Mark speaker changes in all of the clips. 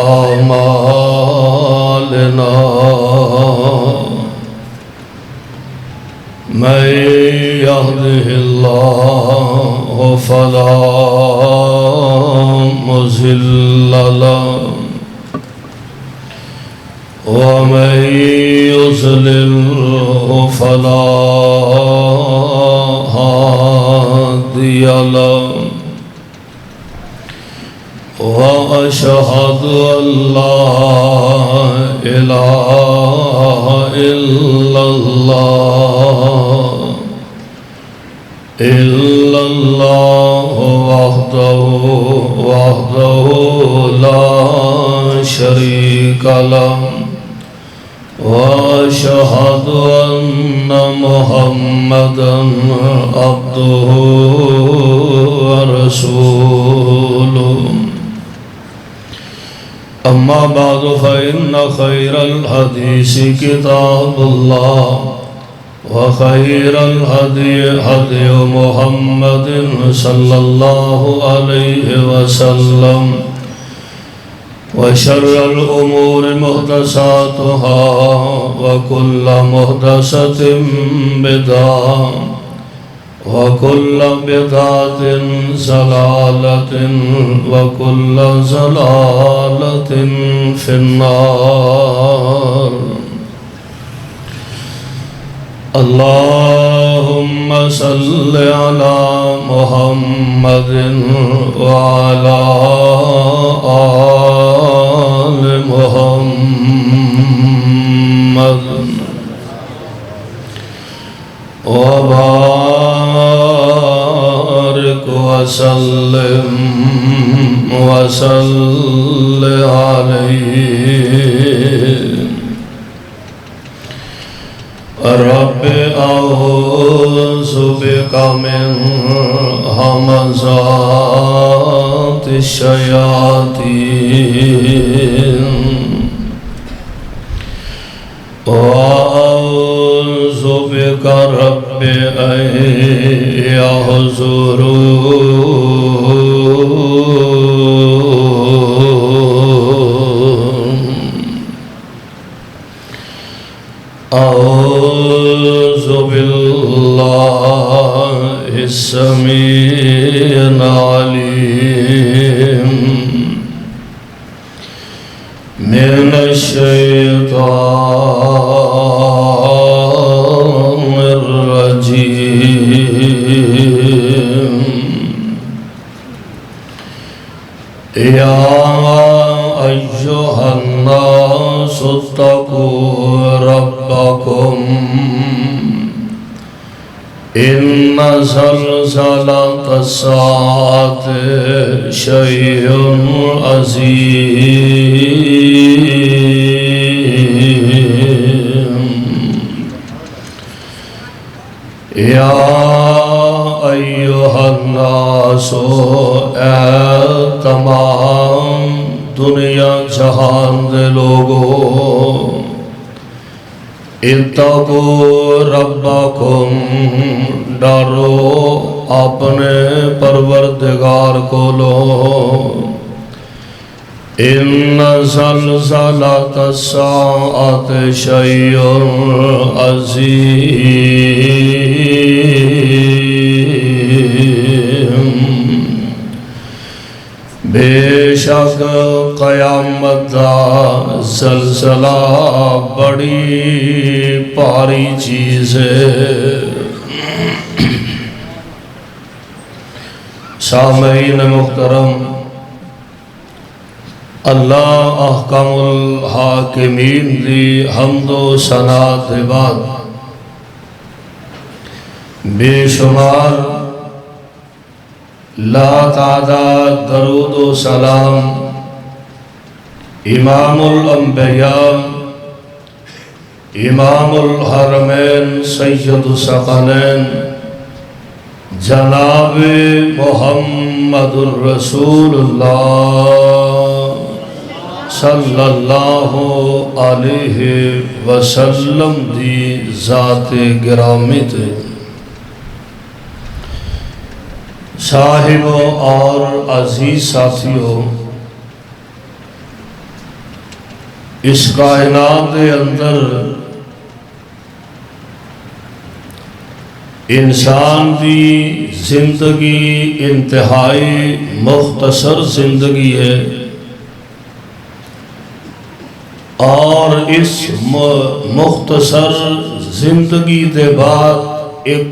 Speaker 1: أعمالنا من يهده الله فلا مضل له ومن يضلل فلا هادي له وأشهد أن لا إله إلا الله وحده لا شريك له وأشهد أن محمدًا عبده ورسوله أما بعد فإن خير الحديث كتاب الله وخير الهدي هدي محمد صلى الله عليه وسلم وشر الأمور محدثاتها وكل محدثة بدعة وكل بدعة ضلالة وكل ضلالة في النار اللهم صل على محمد وعلى آل محمد وبارك وسلم عليه رب أعوذ بك من همزات الشياطين وأعوذ بك رب أن يحضرون أعوذ بالله السميع العليم من الشيطان الرجيم يا أيها الناس اتقوا ربكم إن زلزلة الساعة شيء عظيم يا أيها الناس تمام دنیا جہان دے لوگوں اتقوا ربکم ڈرو اپنے پروردگار کو لو ان زلزلۃ الساعۃ شیء عظیم بے شک قیامت دا زلزلہ بڑی پاری چیز ہے سامعین محترم اللہ احکم الحاکمین دی حمد و ثنا دے بعد بے شمار لا تعداد درود و سلام امام الانبیاء امام الحرمین سید الثقلین جناب محمد الرسول اللہ صلی اللہ علیہ وسلم دی ذات گرامی تے صاحبوں اور عزیز ساتھیوں اس کائنات کے اندر انسان کی زندگی انتہائی مختصر زندگی ہے، اور اس مختصر زندگی کے بعد ایک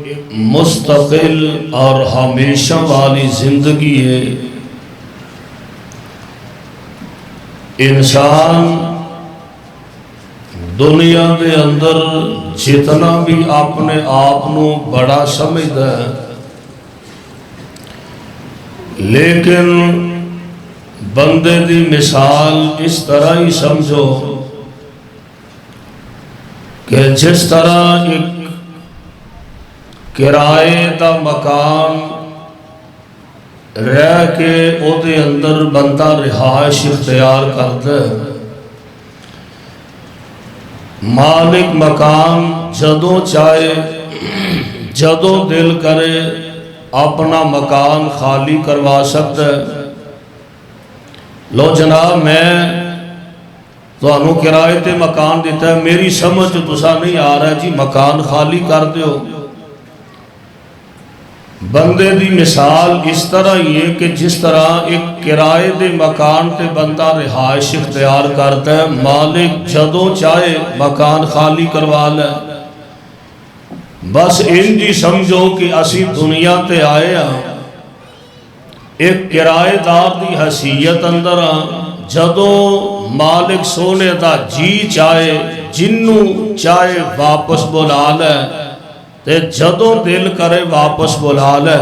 Speaker 1: مستقل اور ہمیشہ والی زندگی ہے۔ انسان دنیا کے اندر جتنا بھی اپنے آپ کو بڑا سمجھتا ہے، لیکن بندے دی مثال اس طرح ہی سمجھو کہ جس طرح ایک کرائے دا مکان رہ کے او دے اندر بندہ رہائش اختیار کرتا ہے، مالک مکان جدوں چاہے جدوں دل کرے اپنا مکان خالی کروا سکتا ہے۔ لو جناب میں تو انہوں کرائے تے مکان دیتا ہے، میری سمجھ تسا نہیں آ رہا ہے جی مکان خالی کر دیو۔ بندے دی مثال اس طرح ہی ہے کہ جس طرح ایک کرائے دے مکان تے بندہ رہائش اختیار کرتا ہے، مالک جدوں چاہے مکان خالی کروا لے۔ بس انجی سمجھو کہ اسی دنیا تے آئے ہیں ایک کرائے دار دی حیثیت اندر جدوں مالک سونے دا جی چاہے جنوں چاہے واپس بلا لے تے جدوں دل کرے واپس بلا لے۔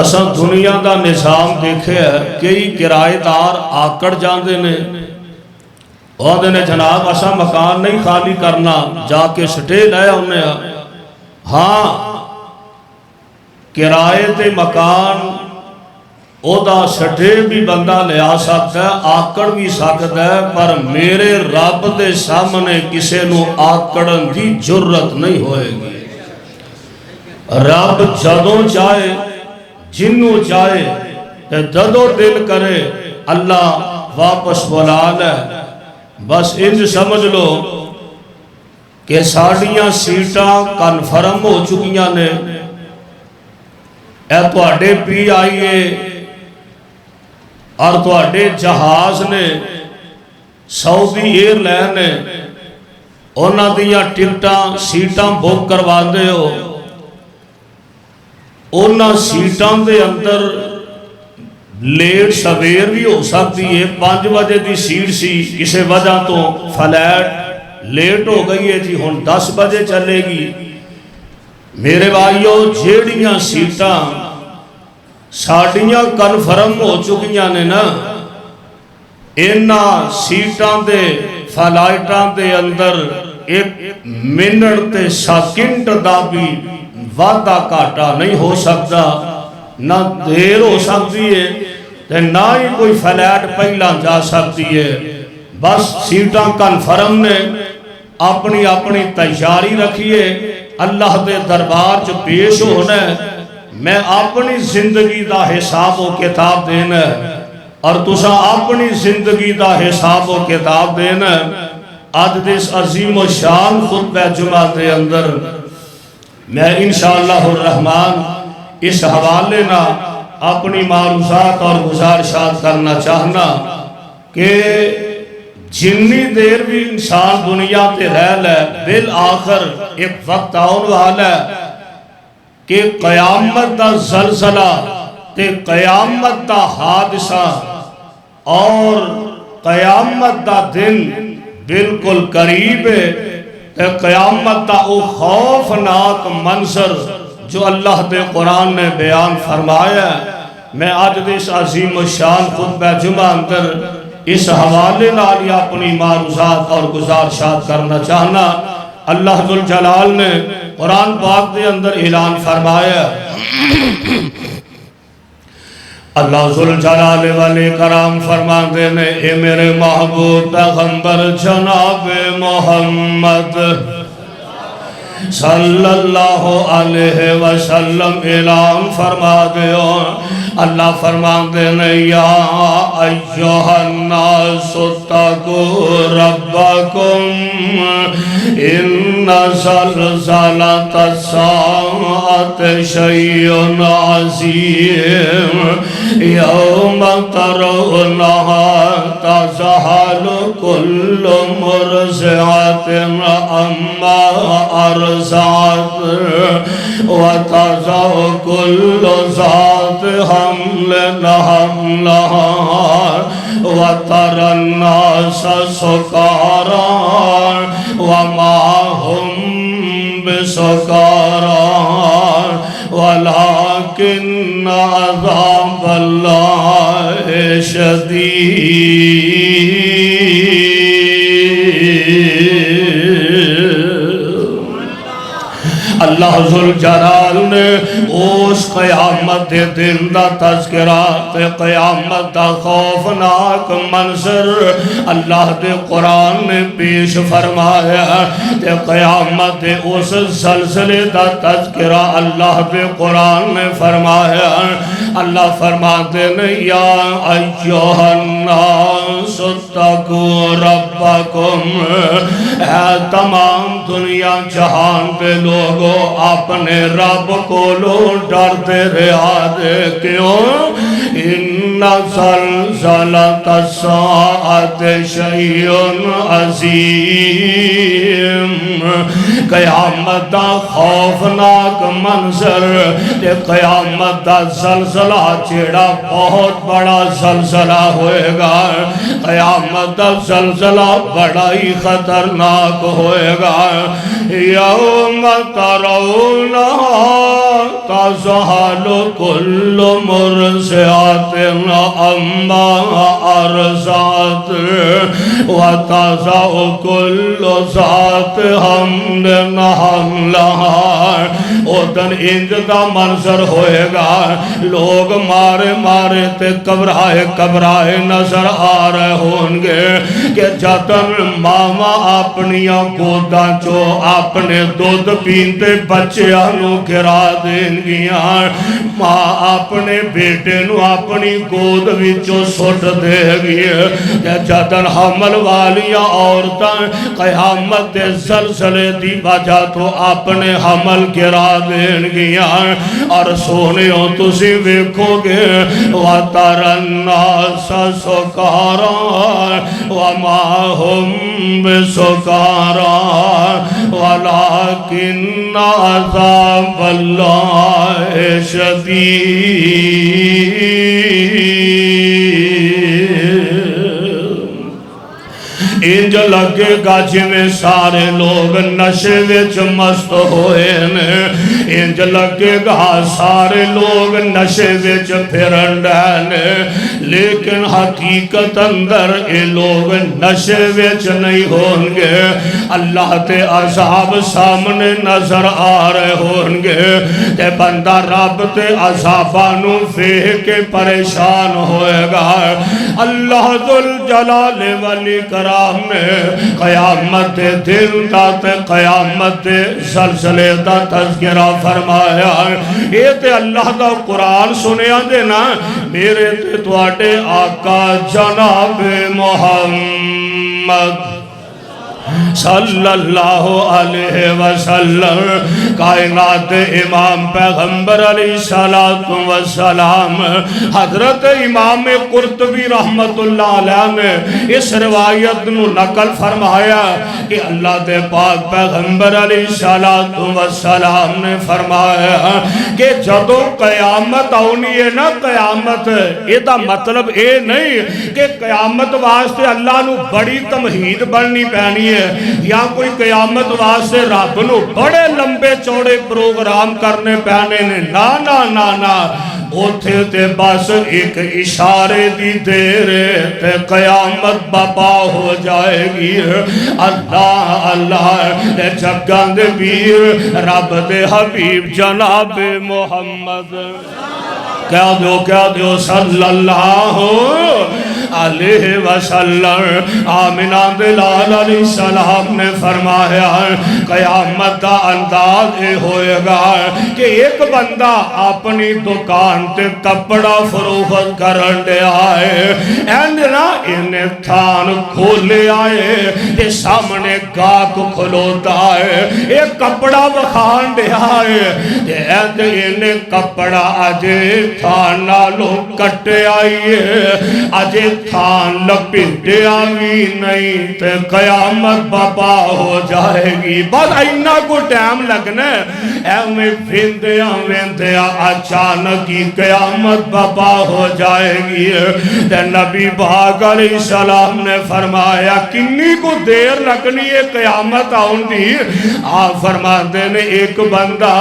Speaker 1: اساں دنیا دا نظام دیکھے ہے، کئی کرائے دار آکڑ جاندے نے اور نے جناب اساں مکان نہیں خالی کرنا، جا کے سٹے لے انہیں ہاں کرائے تے مکان او دا سٹے بھی بندہ لے آ سکتا ہے، آکڑ بھی سکتا ہے، پر میرے رب دے سامنے کسے نو آکڑن دی جرت نہیں ہوئے گی۔ رب جدوں چاہے جنوں چاہے جدوں دل کرے اللہ واپس بلا لے۔ بس انج سمجھ لو کہ ساڑیاں سیٹاں کنفرم ہو چکیاں نے، اے تو اڈے پی آئیے اور تو اڈے جہاز نے سعودی ایئر لائن نے اونا دیاں ٹکٹاں سیٹاں بک کروا دے ہو، اونا سیٹاں دے اندر لیٹ سویر بھی ہو سکتی ہے، 5 بجے دی سیٹ سی کسے وجہ تو فلیٹ لیٹ ہو گئی ہے جی ہن 10 بجے چلے گی۔ میرے بھائیو جیڑیاں سیٹاں ساڑیاں کنفرم ہو چکیاں نے نا، اینا سیٹاں دے فلائٹاں دے اندر ایک منٹ تے سیکنڈ دا بھی وعدہ کاٹا نہیں ہو سکتا، نہ دیر ہو سکتی ہے نہ ہی کوئی فلائٹ پہلا جا سکتی ہے۔ بس سیٹاں کنفرم نے اپنی اپنی تیاری رکھیے، اللہ دے دربار جو پیش ہونا ہے، میں اپنی زندگی دا حساب و کتاب دینا ہے اور تسا اپنی زندگی دا حساب و کتاب دینا ہے۔ آج دس عظیم و شان خطبہ جمعہ دے اندر میں انشاءاللہ الرحمن اس حوالے نہ اپنی معروضات اور گزارشات کرنا چاہنا کہ جنی دیر بھی انسان دنیا تے رہ لے بالآخر ایک وقت آن والا ہے کہ قیامت دا زلزلہ تے قیامت دا حادثہ اور قیامت دا دن بالکل قریب ہے، تے قیامت دا او خوفناک منظر جو اللہ دے قرآن نے بیان فرمایا ہے۔ میں آج دس عظیم و شان خطبہ جمعہ اندر اس حوالے نالی اپنی معروضات اور گزارشات کرنا چاہنا۔ اللہ ذوالجلال نے قرآن پاک دے اندر اعلان فرمایا، اللہ ذوالجلال والے کرام فرمان دینے اے میرے محبوب پیغمبر جناب محمد صلی اللہ علیہ وسلم اعلان فرما دیو اللہ فرما دینے یا ایوہ الناس اتقوا ربکم ان زلزلۃ الساعۃ شیء عظیم یوم ترونہا تذہل کل مرضعۃ عما ارضعت وتضع کل ذات حمل حملها وترى الناس سکارى وما هم بسکارى ولكن عذاب الله شدید۔ اللہ ذوالجلال نے اس قیامت دن دا تذکرہ تے قیامت دا خوفناک منظر اللہ دے قرآن نے پیش فرمایا تے قیامت اس زلزلے دا تذکرہ اللہ دے قرآن نے فرمایا۔ اللہ فرماتے ہیں یا ایوہ الناس اتقوا ربکم، اے تمام دنیا جہان پہ لوگوں اپنے رب کو لو ڈرتے رہا دے کیوں؟ ان زلزلۃ الساعۃ شیء عظیم، قیامت دا خوفناک منظر تے قیامت دا زلزلہ جیڑا بہت بڑا زلزلہ ہوئے گا، قیامت دا زلزلہ بڑا ہی خطرناک ہوئے گا۔ یوم ترونہا تذہل کل مرضعۃ عما ارضعت وتضع کل ذات حمل حملها۔ او دن انج دا منظر ہوئے گا، لوگ مارے مارے تے کبرائے نظر آ رہے ہوں گے کہ جدن ماما اپنیاں گوداں چو اپنے دودھ پینتے بچیاں نو گرا دیں گیاں، ماں اپنے بیٹے نو اپنی گود وچو سٹ دے گی کہ جدن حمل والیاں عورتاں قیامت دے زلزلے دی وجہ تو اپنے حمل گرا دیں گیاں۔ اور سونیوں تسی ویکھو گے وَتَرَى النَّاسَ سُکَارَى وَمَا هُمْ بِسُکَارَى وَلَكِنَّ عَذَابَ اللَّهِ شَدِيدٌ۔ انج لگے گا جویں سارے لوگ نشے وچ مست ہوئے نے، انج لگے گا سارے لوگ نشے وچ پھرن نے، لیکن حقیقت اندر اے لوگ نشے وچ نہیں ہوں گے۔ اللہ تے عذاب سامنے نظر آ رہے ہوں گے تے بندہ رب تے عذابانو فیہ کے پریشان ہوئے گا۔ اللہ ذوالجلال والاکرام نے قیامت دن دا تے قیامت زلزلے دا تذکرہ فرمایا۔ یہ تے اللہ دا قرآن سنیا دینا میرے تے تواڈے آقا جناب محمد صلی اللہ علیہ وسلم، کائنات امام پیغمبر علیہ السلام، حضرت امام قرطبی رحمت اللہ علیہ نے اس روایت نو نقل فرمایا کہ اللہ دے پاک پیغمبر علیہ السلام نے فرمایا کہ جدو قیامت آنی ہے نا، قیامت یہ دا مطلب اے نہیں کہ قیامت واسطے اللہ نو بڑی تمہید بننی پینی ہے یا کوئی قیامت واسطے رب نو بڑے لمبے چوڑے پروگرام کرنے پہنے نے، نا نا نا نا، اوتھے تے بس ایک اشارے دی دیرے تے قیامت بپا ہو جائے گی۔ اللہ اللہ دے جگان دے پیر رب دے حبیب جناب محمد کیا دیو صلی اللہ علیہ وسلم آمنہ دلال علیہ السلام نے فرمایا قیامت دا انداز یہ ہوئے گا کہ ایک بندہ اپنی دکان تے کپڑا فروخت کرن دے آئے نا انہیں تھان کھولے آئے یہ سامنے گاہک کھلوتا ہے ایک کپڑا بخان دے آئے انہیں کپڑا اجے تھان نالو کٹے آئیے اجے تھان لپٹے آوی نہیں تے قیامت بابا ہو جائے گی بس اینا کو ٹائم لگنا میں ویندیا اچانک ہی قیامت بابا ہو جائے گی تے نبی پاک علیہ السلام نے فرمایا کنی کو دیر لگنی ہے قیامت آؤں دی آپ فرماتے نے ایک بندہ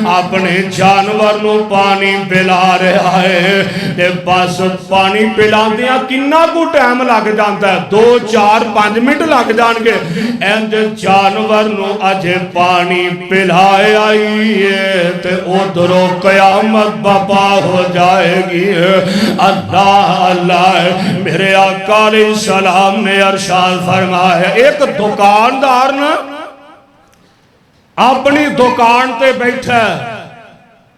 Speaker 1: اپنے جانور نو پانی پلا رہا ہے تے بس پانی پلا دیا کنہ کو ٹائم لگ جانتا ہے 2 4 5 منٹ لگ جان گے اینج جانور نو اجے پانی پلائے آئیے تے ادھرو قیامت بابا ہو جائے گی اللہ اللہ میرے آقا علیہ السلام نے ارشاد فرمایا ایک دکاندار نا اپنی دکان تے بیٹھا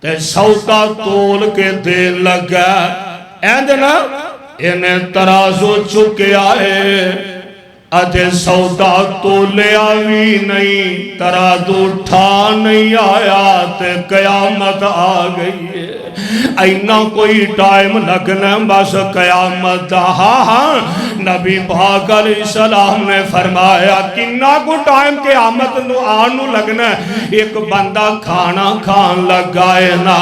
Speaker 1: تے سودا تول کے دین لگا اینج نا انہیں ترازو چکے آئے اجے سودا تولے آوی نہیں ترازو اٹھا نہیں آیا تے قیامت آ گئی ہے اینا کوئی ٹائم لگنا بس قیامت ہاں نبی پاک علیہ السلام نے فرمایا کنہ کو ٹائم قیامت آنو لگنا ایک بندہ کھانا کھان لگائے نا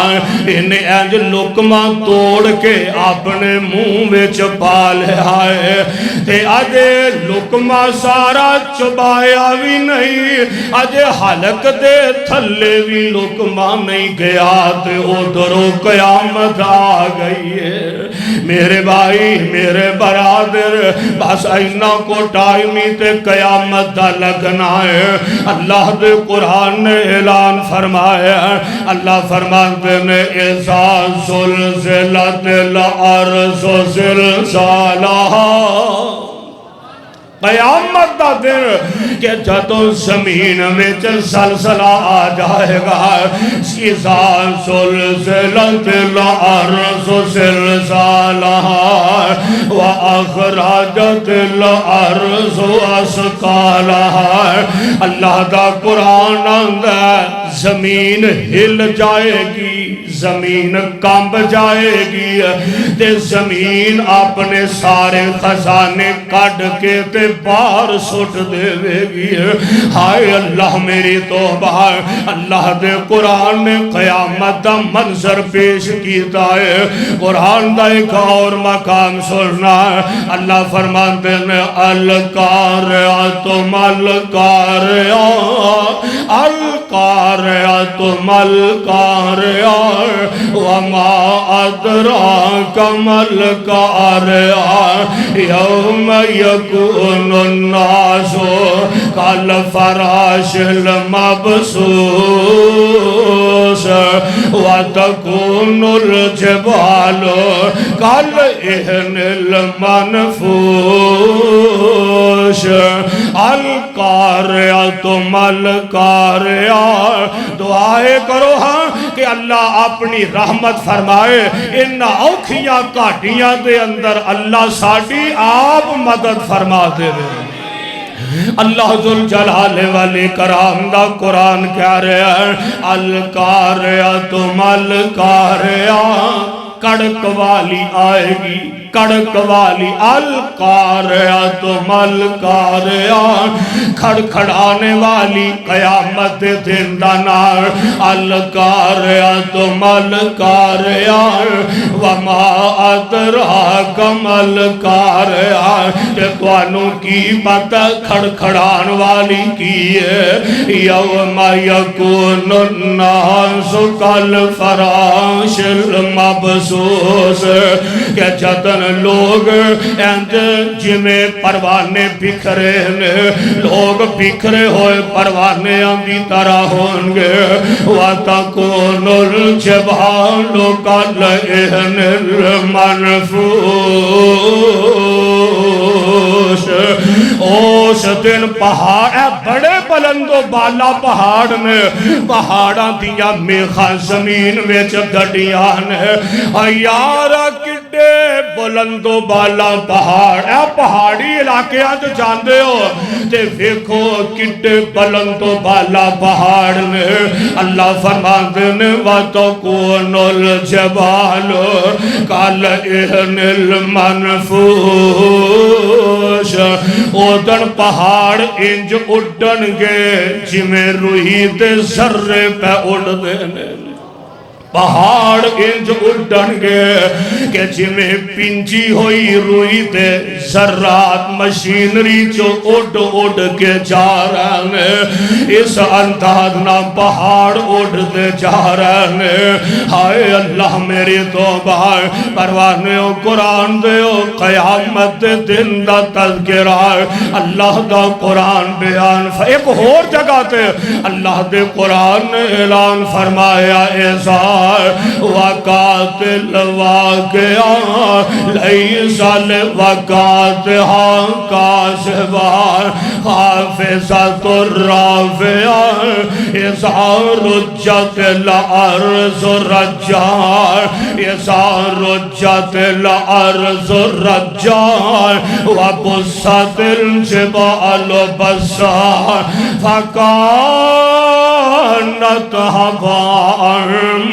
Speaker 1: انہیں اینج لکمہ توڑ کے اپنے منہ میں چپا لے آئے تے اجے لکمہ سارا چبایا بھی نہیں اجے حلق دے تھلے بھی لکمہ نہیں گیا تے ادھرو قیامت آ گئی ہے میرے بھائی میرے برادر بس اینا کو ٹائمی تے قیامت دا لگنا ہے اللہ دے قرآن نے اعلان فرمایا اللہ فرماتے نے اذا زلزلت الارض زلزالہا قیامت دا دن کہ جدوں زمین میں زلزلہ آ جائے گا اذا زلزلت الارض زلزالہا واخرجت الارض اثقالہا اللہ دا قرآن اندر زمین ہل جائے گی زمین کامب جائے گی تے زمین اپنے سارے خزانے کڑ کے تے باہر سٹ دے گی ہائے اللہ میری توبہ اللہ دے قرآن نے قیامت دا منظر پیش کیتا ہے قرآن دا ایک اور مقام سننا اللہ فرماتے ہیں القارعۃ القارعۃ القارعۃ القارعۃ وما ادراک ما القارعۃ یوم یکون الناس کالفراش المبثوث وتكون الجبال كالعهن المنفوش القارعۃ ما القارعۃ دعائے کرو ہاں کہ اللہ اپنی رحمت فرمائے ان اوکھیاں کاٹیاں دے اندر اللہ ساڑی آپ مدد فرما دے دے اللہ ذل جلال والے کرام دا قرآن کہہ رہے ہیں القارعۃ ما القارعۃ کڑک والی آئے گی کڑک والی القارعۃ ما القارعۃ کھڑکھڑانے والی قیامت دن دا نار القارعۃ ما القارعۃ وما ادراک ما القارعۃ کہ توانوں کی پتہ کھڑکھڑان والی کی ہے یوم یکون الناس کالفراش المبثوث کہ جدن لوگ جمیں پروانے بکھرے لوگ بکھرے ہوئے پروانے آندی طرح ہونگے وَتَكُونُ الْجِبَالُ كَالْعِهْنِ الْمَنْفُوشِ دن پہاڑ بڑے بلند و بالا پہاڑ نے پہاڑاں دیا میخاں زمین وچ گڈیاں نے یارا کڈے بلند و بالا پہاڑ پہاڑی علاقے جو جاندے ہو تے ویکھو کڈے بلند و بالا پہاڑ نے اللہ فرماندے نے وَتَكُونُ الْجِبَالُ كَالْعِهْنِ الْمَنْفُوشِ اودن پہاڑ انج اڈن گے جی میں روئی دے ذرے پہ اڑ دینے پہاڑ انج اڈن گے کہ جی میں پنجی ہوئی روئی دے ذرات مشینری جو اڈ اڈ کے جا رہے ہیں اس انداز نہ پہاڑ اڈ دے جا رہے ہیں ہائے اللہ میری توبہ پروانے ہو قرآن دے ہو قیامت دے دن دا تذکرہ اللہ دا قرآن بیان ایک اور جگہ تے اللہ دے قرآن نے اعلان فرمایا ایسا وقاتل واقعہ لیسا لوقاتہا کاشبار حافظت الرافعہ ایسا رجت الارض رجار ایسا رجت الارض رجار وبست الجبال بسار فکانت ہبار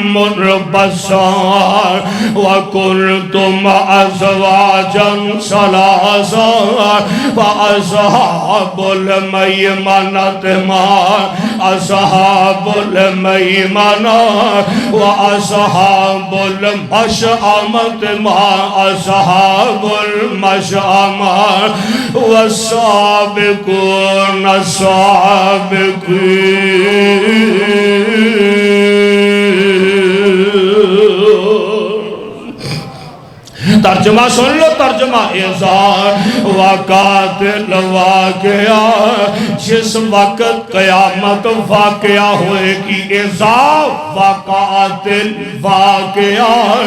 Speaker 1: منبسار وَكُنْتُمْ أَزْوَاجًا ثَلَاثًا فَأَصْحَابُ الْمَيْمَنَةِ مَا أَصْحَابُ الْمَيْمَنَةِ وَأَصْحَابُ الْمَشْأَمَةِ مَا أَصْحَابُ الْمَشْأَمَةِ وَالسَّابِقُونَ السَّابِقُونَ ترجمہ سن لو ترجمہ اِذَا وَقَاتِلْ واقعہ جس وقت قیامت واقعہ ہوئے گی اِذَا وَقَاتِلْ واقعہ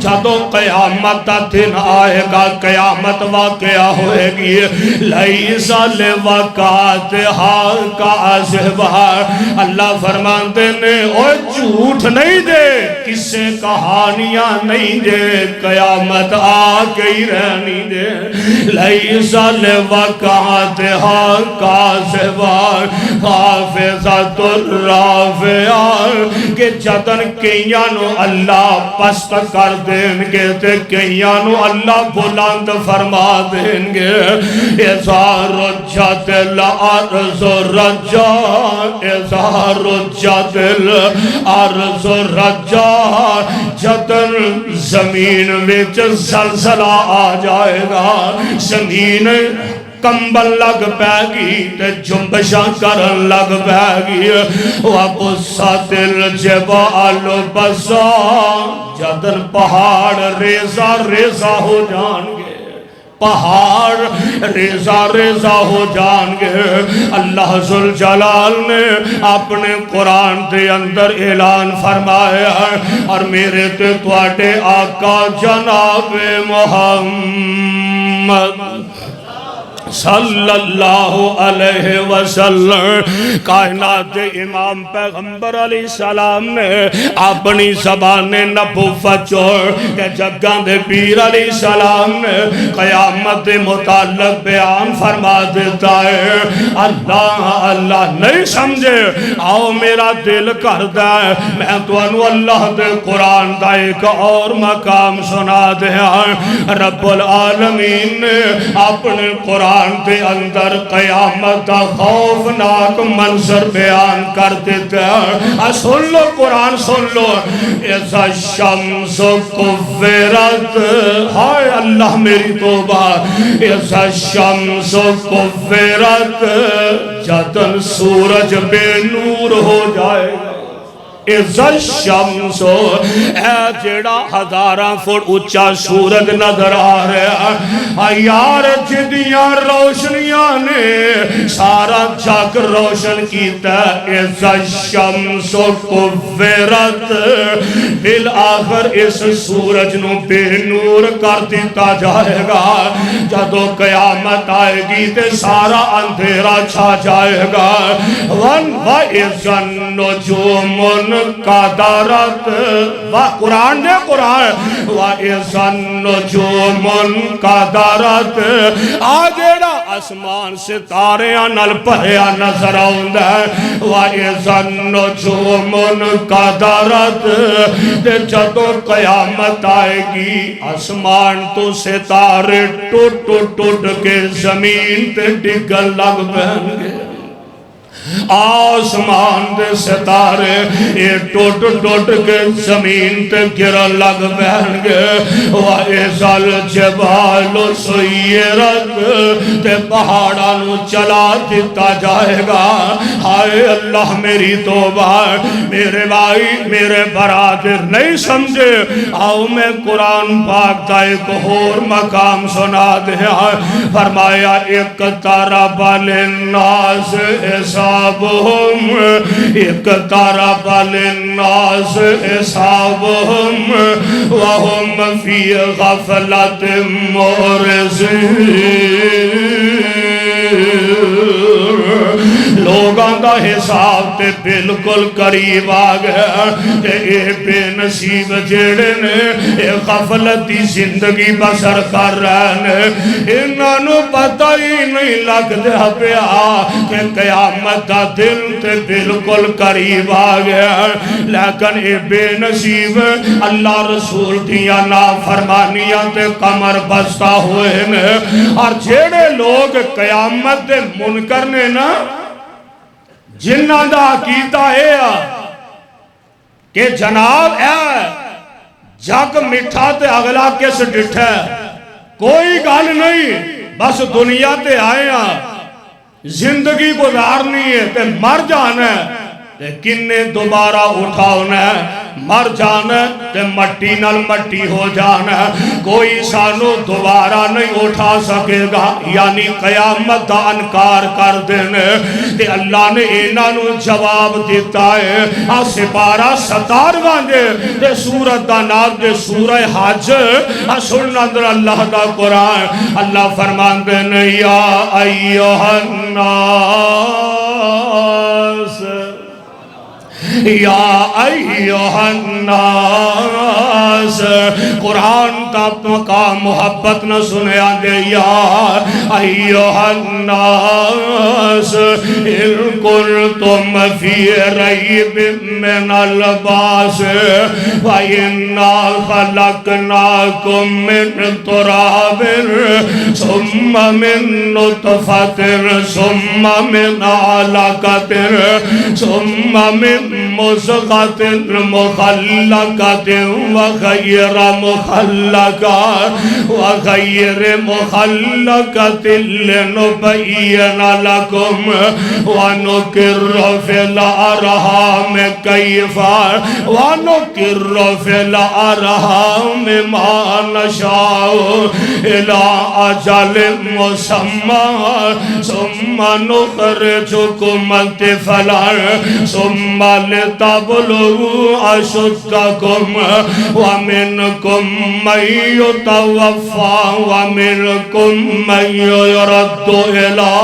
Speaker 1: جدو قیامت دن آئے گا قیامت واقعہ ہوئے گی لَيْسَ لِوَقَاتِهَا كَاذِبَةٌ اللہ فرماتے نے اوہ جھوٹ نہیں دے کسے کہانیاں نہیں دے قیامت آگئی رہنی دے لیسا لوقاتہا کاذبہ حافظت الرافعہ کہ جدن کئیانو اللہ پست کر دیں گے تے کئیانو اللہ بلند فرما دیں گے ایسا رجت الارض رجا ایسا رجت الارض رجا جدن زمین وچ زلزلہ آ جائے گا زمین کمبل لگ پہ گی تے جنبشاں کرن لگ پہ گی وَبُسَّتِ الْجِبَالُ بَسَّا جدن پہاڑ ریزہ ریزہ ہو جان گے پہاڑ ریزہ ریزہ ہو جان گے اللہ ذوالجلال نے اپنے قرآن دے اندر اعلان فرمایا اور میرے تے تواڈے آقا جناب محمد صلی اللہ علیہ وسلم کائنات امام پیغمبر علیہ السلام نے اپنی زبان نبوت چھوڑ کہ جگہ دے پیر علیہ السلام نے قیامت متعلق بیان فرما دیتا ہے اللہ اللہ نہیں سمجھے آؤ میرا دل کر دے میں تو انو اللہ دے قرآن دا ایک اور مقام سنا دے رب العالمین نے اپنے قرآن دے اندر قیامت خوفناک منظر بیان کر دیتے ہیں سن لو قرآن سن لو ایسا شمس کفرت ہائے اللہ میری توبہ ایسا شمس کفرت جدن سورج بے نور ہو جائے گا اذا الشمس اے جڑا ہزاراں فٹ اونچا سورج نظر آ رہا یار جدیاں روشنیاں نے سارا جگ روشن کیتا اذا الشمس کورت بالآخر اس سورج نو بے نور کر دیتا جائے گا جدو قیامت آئے گی تے سارا اندھیرا چھا جائے گا وَإِذَا النُّجُومُ قَدَرَتْ قرآن دے قرآن وَإِذَا النُّجُومُ قَدَرَتْ آجڑا اسمان ستاریاں نال پہیا نظر آؤندا ہے وَإِذَا النُّجُومُ قَدَرَتْ تے جدو قیامت آئے گی آسمان تو ستارے ٹوٹ ٹوٹ ٹوٹ کے زمین تے ڈگن لگ بہن گے آسمان دے ستارے یہ ٹوٹ ٹوٹ کے زمین تے گر لگ بہن گے وَإِذَا الْجِبَالُ سُيِّرَتْ تے پہاڑاں چلا دیتا جائے گا ہائے اللہ میری توبہ میرے بھائی میرے برادر نہیں سمجھے آؤ میں قرآن پاک کا ایک اور مقام سنا دیا فرمایا اقترب للناس اقترب للناس حسابهم وهم في غفلة معرضون لوگاں دا حساب تے بالکل قریب آ گیا تے اے بے نصیب جڑے نے اے غفلت دی زندگی بسر کر رہے ہیں انہاں نو پتہ ہی نہیں لگ دیا پیا کہ قیامت دا دن تے بالکل قریب آ گیا لیکن اے بے نصیب اللہ رسول دیا نافرمانیاں تے کمر بستہ ہوئے نے اور جڑے لوگ قیامت دے منکر نے نا جنہ دا عقیدہ ہے کہ جناب اے جگ مٹھا تے اگلا کس ڈٹھا کوئی گل نہیں بس دنیا تے آئے زندگی گزارنی ہے تے مر جانا ہے تے کنے دوبارہ اٹھاؤنا ہے مر جانا تے مٹی نال مٹی ہو جانا کوئی سانو دوبارہ نہیں اٹھا سکے گا یعنی قیامت دا انکار کر دینے تے اللہ نے انہوں جواب دیتا ہے سپارہ 17 دے تے سورت دا نام دے سورہ حج سنن اندر اللہ دا قرآن اللہ فرمان دینے یا ایوہ الناس یا ایوہ الناس قرآن تا مقام محبت نہ سنیا دے یا ایوہ الناس ان کنتم فی ریب من الباس وَإِنَّا خَلَقْنَاكُم من تراب ثم من نطفة ثم من علقة ثم من مزغة مخلقة وغير مخلقة لنبين لكم ونقر في الأرحام ما نشاء إلى أجل مسمى ثم نخرجكم طفلا ثم لتبلغوا أشدكم ومنكم من يتوفى ومنكم من يرد إلى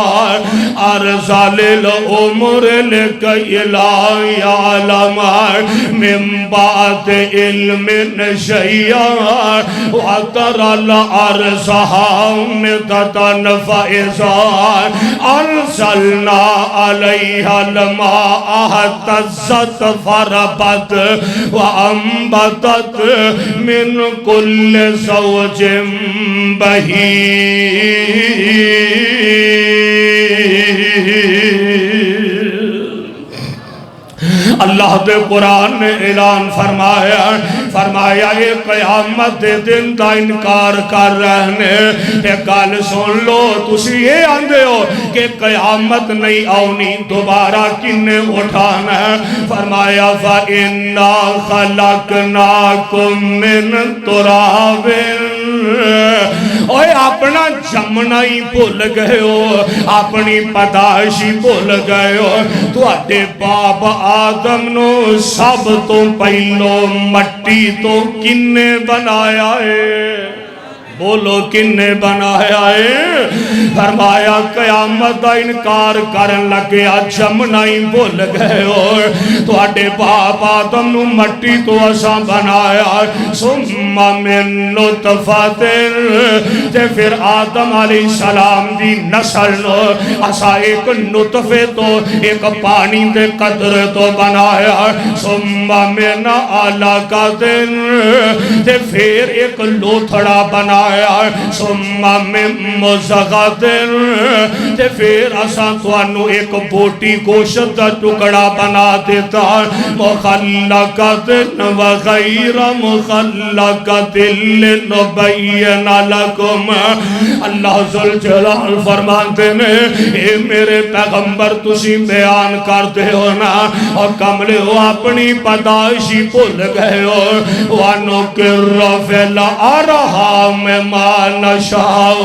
Speaker 1: أرذل الأمور لكي لا يعلم من بعد علم شيئا وترى الأرض هامدة فإذا أنزلنا عليها الماء اهتزت فربت وأنبتت من كل زوج بهيج اللہ دے قرآن نے اعلان فرمایا فرمایا یہ قیامت دے دن دا انکار کر رہے ہیں یہ گل سن لو تسی یہ آندے ہو کہ قیامت نہیں آؤنی دوبارہ کنے اٹھانا ہے فرمایا فَإِنَّا خَلَقْنَاكُم مِّن تُرَابٍ اوے اپنا جمنا ہی بھول گئے ہو اپنی پیدائشی بھول گئے ہو تو اڈے باپ آدم نو سب تو پہلو مٹی تو کنے بنایا ہے بولو کنے بنایا ہے فرمایا قیامت دا انکار کرن لگیا جمنا ہی بھول گئے ہو تو اڈے باپ آدم نو مٹی تو اساں بنایا ثم من نطفۃ تے پھر آدم علیہ السلام دی نسل نو اساں ایک نطفے تو ایک پانی دے قطرے تو بنایا ثم من علقۃ تے پھر ایک لوتھڑا بنایا ثم من مضغۃ تے پھر اساں تانوں ایک بوٹی گوشت دا ٹکڑا بنا دیتا مخلقۃ و غیر مخلقۃ لنبین لکم اللہ ذوالجلال فرماتے ہیں اے میرے پیغمبر تسی بیان کرتے ہو نا اور کملے ہو اپنی پیدائشی بھول گئے ہو وَنُقِرُّ فِي الْأَرْحَامِ مَا نَشَاءُ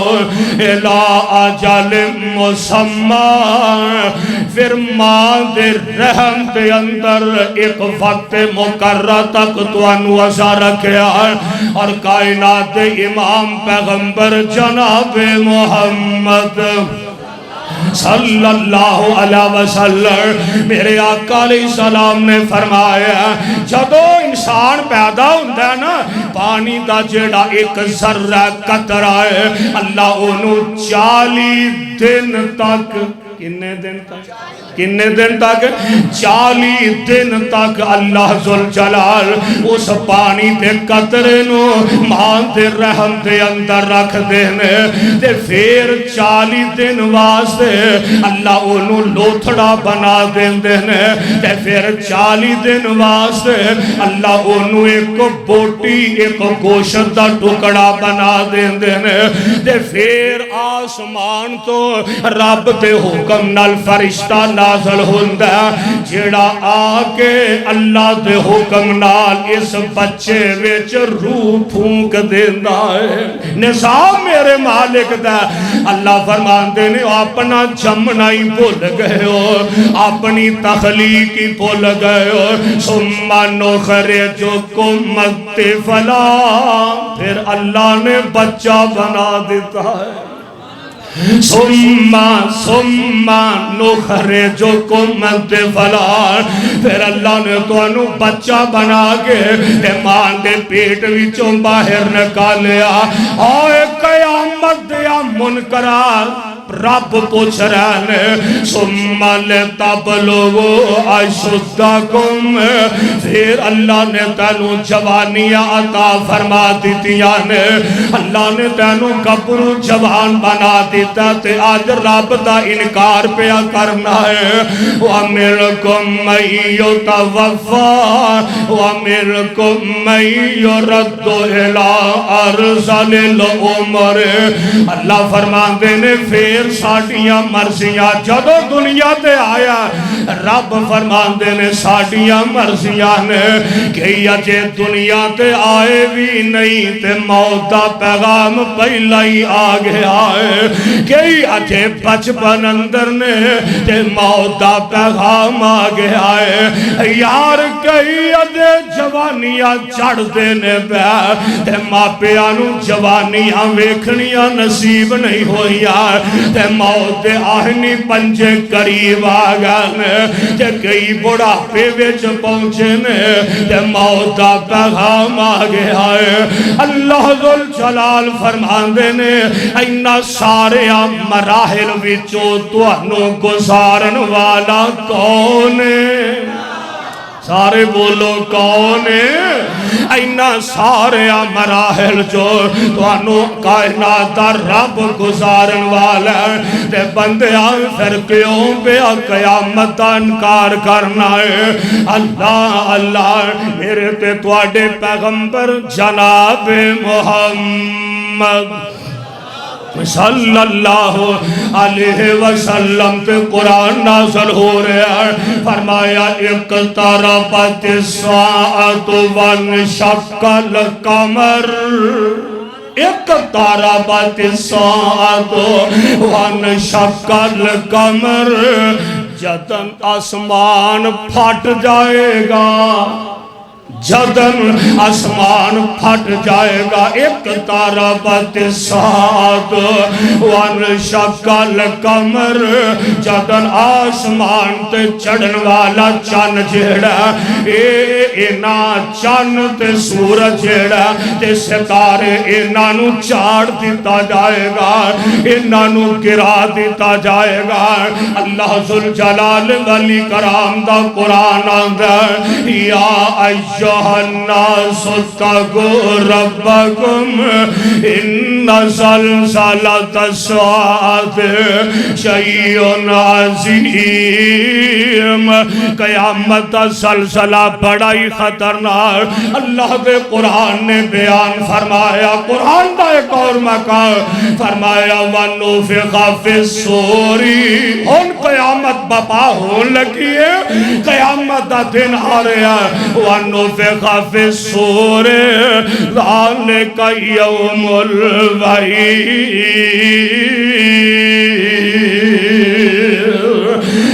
Speaker 1: إِلَىٰ أَجَلٍ مُّسَمًّى پھر ماں دے رحم دے اندر ایک وقت مقررہ تک توانو ازا رکھیا اور کائنات امام پیغمبر جناب محمد صلی اللہ علیہ وسلم میرے آقا علیہ السلام نے فرمایا جدو انسان پیدا ہوتا ہے نا پانی دا جڑا ایک ذرہ قطرہ ہے اللہ انہوں 40 دن تک کنے دن تک 40 دن تک اللہ ذوالجلال اس پانی دے قطرے نو ماں دے رحم دے اندر رکھ دینے تے پھر 40 دن واسطے اللہ انہوں لوتھڑا بنا دینے تے پھر 40 دن واسطے اللہ انہوں ایک بوٹی ایک گوشت دا ٹکڑا بنا دینے تے پھر آسمان تو رب دے حکم نال فرشتہ نازل ہوندہ جیڑا آکے اللہ دے حکم نال اس بچے ویچ روح پھونک دیندہ ہے نظام میرے مالک دا اللہ فرمان دینے اپنا جمنا ہی بھول گئے ہو اپنی تخلیقی بھول گئے ہو ثم نخرجکم طفلا پھر اللہ نے بچہ بنا دیتا ہے ثم نخرجکم طفلا پھر اللہ نے تو انہوں بچہ بنا کے ایمان دے پیٹ وچوں باہر نکالیا آئے قیامت دیا منکرات رب پوچھ رہے ہیں ثم لتبلغوا اشدکم پھر اللہ نے تینوں جوانیاں عطا فرما دیتیاں نے اللہ نے تینوں گبرو جوان بنا دیتا تے آج رب دا انکار پیا کرنا ہے وَمِنْكُمْ مَنْ يُتَوَفَّى وَمِنْكُمْ مَنْ يُرَدُّ إِلَىٰ أَرْذَلِ الْعُمُرِ اللہ فرمان دینے پھر ساڑیاں مرضیاں جدو دنیا تے آیا رب فرمان دینے ساڑیاں مرضیاں نے کہ اجے دنیا تے آئے بھی نہیں تے موت دا پیغام پہلا ہی آگے آئے کہ اجے بچپن اندر نے تے موت دا پیغام آگے آئے یار کئی اجے جوانیاں چڑھ دینے پہ تے ماپیانو جوانیاں ویکھنیاں نصیب نہیں ہوئی یار تے موت آہنی پنجے قریب آگانے تے کئی بڑا پہ ویچ پہنچنے تے موت دا پیغام آگے آئے اللہ ذوالجلال فرمان دینے اینا سارے مراحل وچوں تو انہوں گزارن والا کون ہے سارے بولو کون ہے اینا سارے مراحل جو توانو کائنات دا رب گزارن والا تے بندیاں پھر کیوں بیا قیامت دا انکار کرنا ہے؟ اللہ اللہ میرے تے تواڈے پیغمبر جناب محمد صلی اللہ علیہ وسلم پہ قرآن نازل ہو رہا ہے، فرمایا اقتربت الساعۃ وانشق القمر، اقتربت الساعۃ وانشق القمر، جدن آسمان پھٹ جائے گا، جدن آسمان پھٹ جائے گا، اقتربت الساعۃ وانشق القمر، جدن آسمان تے چڑھن والا چن جیڑا اینا چن تے سورج جیڑا تے ستارے اینا نو چاڑ دیتا جائے گا، اینا نو گرا دیتا جائے گا۔ اللہ ذوالجلال والی کرام دا قرآن آندہ یا ایہا الناس اتقوا ربکم ان زلزلۃ الساعۃ شیء عظیم، قیامت کا زلزلہ بڑا ہی خطرناک اللہ کے قرآن نے بیان فرمایا۔ قرآن کا ایک اور مقام فرمایا وَنُفِخَ فِي الصُّورِ، ہن قیامت بپا ہون لگی ہے، قیامت کا دن آ رہا ہے، وَنُفِخَ فِي الصُّورِ ذَلِكَ يَوْمُ الْوَعِيدِ،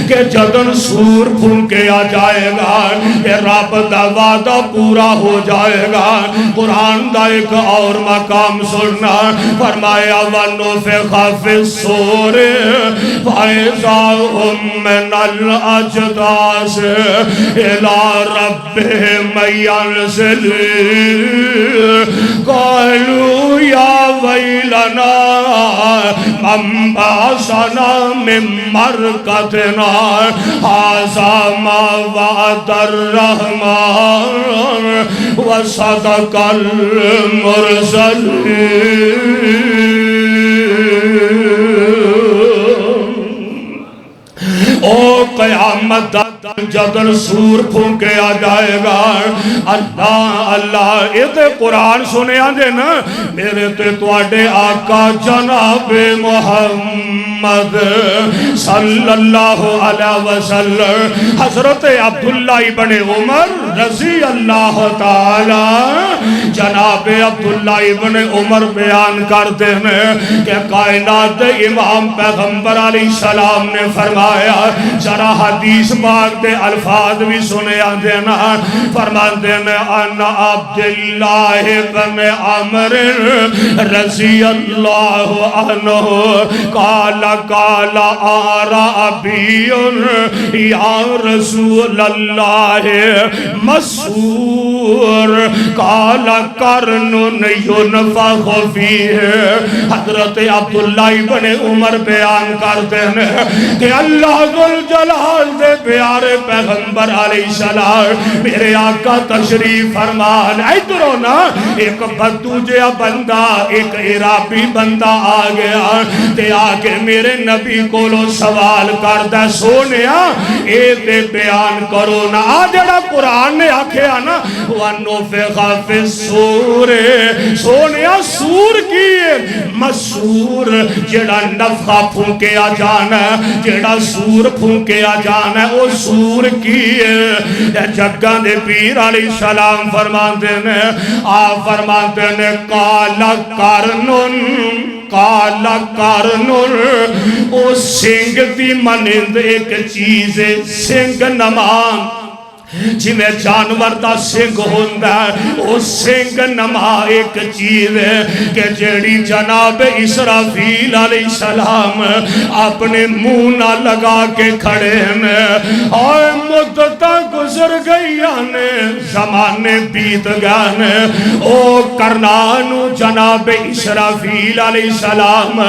Speaker 1: کہ جدن سور پھونکے آ جائے گا کہ رب دا وعدہ پورا ہو جائے گا۔ قرآن دا ایک اور مقام سننا، فرمایا وَنُفِخَ فِي الصُّورِ فَإِذَا هُم مِّنَ الْأَجْدَاثِ إِلَىٰ رَبِّهِمْ يَنْسِلُونَ قَالُوا يَا وَيْلَنَا مَنْ بَعَثَنَا مِن مَّرْقَدِنَا هَٰذَا مَا وَعَدَ الرَّحْمَٰنُ وَصَدَقَ الْمُرْسَلُونَ۔ او قیامت جدن سور پھونکے آ جائے گا، اللہ اللہ یہ تے قرآن سنے آجے نا میرے تے تواڈے آقا جناب محمد صلی اللہ علیہ وسلم حضرت عبداللہ ابن عمر رضی اللہ تعالی جناب عبداللہ ابن عمر بیان کرتے ہیں کہ کائنات امام پیغمبر علیہ السلام نے فرمایا، ذرا حدیث پاک دے الفاظ بھی سنے آندے نا، فرماندے نے انا عبداللہ بن عمر رضی اللہ عنہ قال قال عربی یا رسول اللہ مسعور قال قرن ينفخ فیہ۔ حضرت عبداللہ بن عمر بیان کرتے ہیں کہ اللہ ذوالجلال دے پیارے پیغمبر علیہ السلام میرے آقا تشریف فرمان، ادھرو نا ایک بدو جیا بندہ ایک عرابی بندہ آ گیا تے آگے میرے نبی کو لو سوال کردہ سونیا اے دے بیان کرو نا، آجڑا قرآن نے آکھیا نا وَنُفِخَ فِي الصُّورِ، سونیا سور کی مسور جڑا نفخہ پھونکے آ جانا، جڑا سور پھونکے آ جانا ہے، او سور کی جگہ دے پیر علیہ السلام فرماندے نے فرماندے نے قَالَ قَرْنٌ قَالَ قَرْنٌ، او سنگ دی منند ایک چیز ہے، سنگ نمان جی میں جانور دا سنگ ہوندہ ہے، او سنگ نما ایک چیز ہے کہ جیڑی جناب اسرافیل علیہ السلام اپنے منہ نہ لگا کے کھڑے ہیں اور مدتہ گزر گئی نے زمانے بیت گئے او کرنانو جناب اسرافیل علیہ السلام